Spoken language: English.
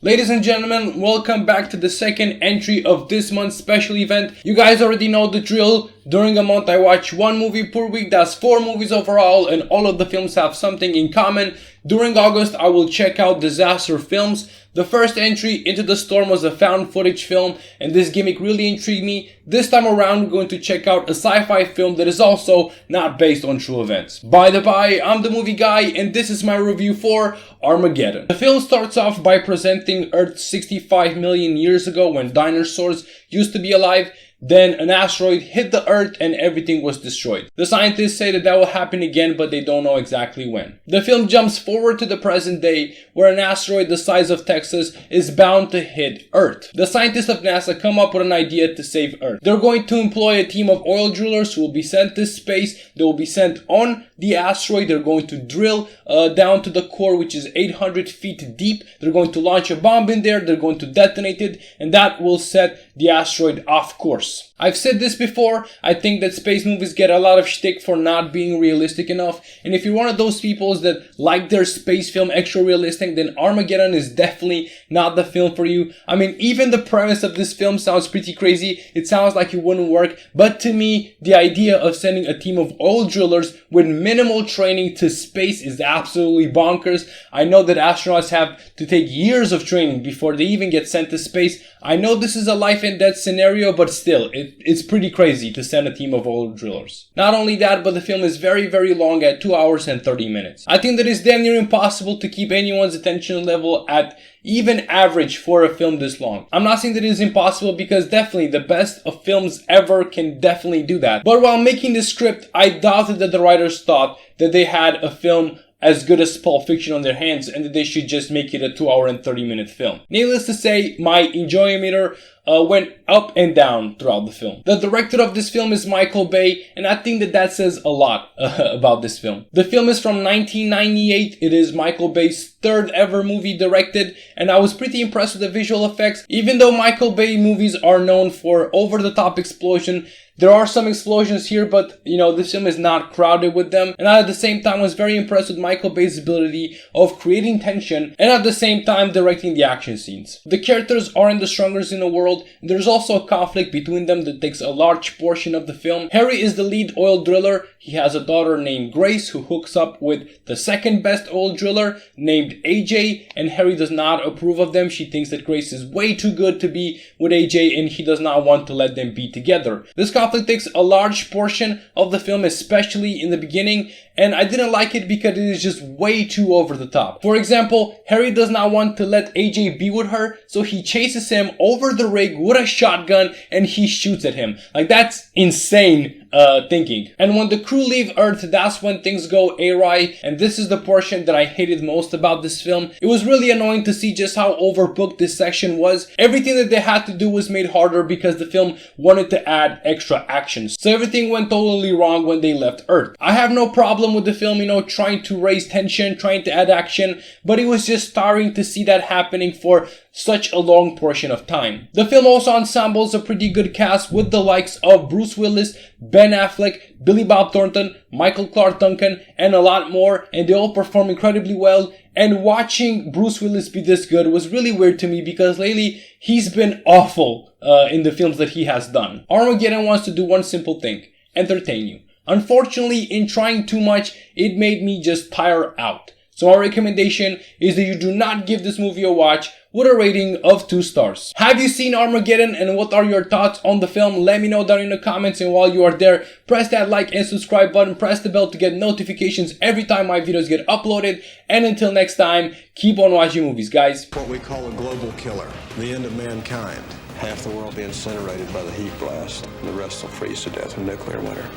Ladies and gentlemen, welcome back to the second entry of this month's special event. You guys already know the drill. During a month I watch one movie per week. That's 4 movies overall, and all of the films have something in common. During August I will check out disaster films. The first entry, Into the Storm, was a found footage film, and this gimmick really intrigued me. This time around we're going to check out a sci-fi film that is also not based on true events. By the by, I'm the movie guy, and this is my review for Armageddon. The film starts off by presenting Earth 65 million years ago when dinosaurs used to be alive. Then an asteroid hit the Earth and everything was destroyed. The scientists say that will happen again, but they don't know exactly when. The film jumps forward to the present day, where an asteroid the size of Texas is bound to hit Earth. The scientists of NASA come up with an idea to save Earth. They're going to employ a team of oil drillers who will be sent to space. They will be sent on the asteroid. They're going to drill down to the core, which is 800 feet deep. They're going to launch a bomb in there. They're going to detonate it, and that will set the asteroid off course. I've said this before, I think that space movies get a lot of shtick for not being realistic enough, and if you're one of those people that like their space film extra realistic, then Armageddon is definitely not the film for you. I mean, even the premise of this film sounds pretty crazy. It sounds like it wouldn't work, but to me, the idea of sending a team of oil drillers with minimal training to space is absolutely bonkers. I know that astronauts have to take years of training before they even get sent to space. I know this is a life and death scenario, but still, it's pretty crazy to send a team of oil drillers. Not only that, but the film is very, very long at 2 hours and 30 minutes. I think that it's damn near impossible to keep anyone's attention level at even average for a film this long. I'm not saying that it is impossible, because definitely the best of films ever can definitely do that. But while making the script, I doubted that the writers thought that they had a film as good as Pulp Fiction on their hands and that they should just make it a 2 hour and 30 minute film. Needless to say, my enjoyment meter went up and down throughout the film. The director of this film is Michael Bay, and I think that says a lot about this film. The film is from 1998. It is Michael Bay's third ever movie directed, and I was pretty impressed with the visual effects. Even though Michael Bay movies are known for over-the-top explosion, there are some explosions here, but this film is not crowded with them. And I at the same time was very impressed with Michael Bay's ability of creating tension and at the same time directing the action scenes. The characters aren't the strongest in the world. There's also a conflict between them that takes a large portion of the film. Harry is the lead oil driller. He has a daughter named Grace who hooks up with the second best oil driller named AJ, and Harry does not approve of them. She thinks that Grace is way too good to be with AJ, and he does not want to let them be together. This conflict takes a large portion of the film, especially in the beginning, and I didn't like it because it is just way too over the top. For example, Harry does not want to let AJ be with her, so he chases him over the rig with a shotgun and he shoots at him. Like, that's insane thinking. And when the crew leave Earth, that's when things go awry, and this is the portion that I hated most about this film. It was really annoying to see just how overbooked this section was. Everything that they had to do was made harder because the film wanted to add extra action. So everything went totally wrong when they left Earth. I have no problem with the film, trying to raise tension, trying to add action, but it was just tiring to see that happening for such a long portion of time. The film also ensembles a pretty good cast with the likes of Bruce Willis, Ben Affleck, Billy Bob Thornton, Michael Clark Duncan, and a lot more, and they all perform incredibly well. And watching Bruce Willis be this good was really weird to me, because lately he's been awful in the films that he has done. Armageddon wants to do one simple thing: entertain you. Unfortunately, in trying too much, it made me just tire out. So my recommendation is that you do not give this movie a watch with a rating of 2 stars. Have you seen Armageddon, and what are your thoughts on the film? Let me know down in the comments, and while you are there, press that like and subscribe button, press the bell to get notifications every time my videos get uploaded, and until next time, keep on watching movies, guys. What we call a global killer, the end of mankind. Half the world be incinerated by the heat blast, and the rest will freeze to death in nuclear winter.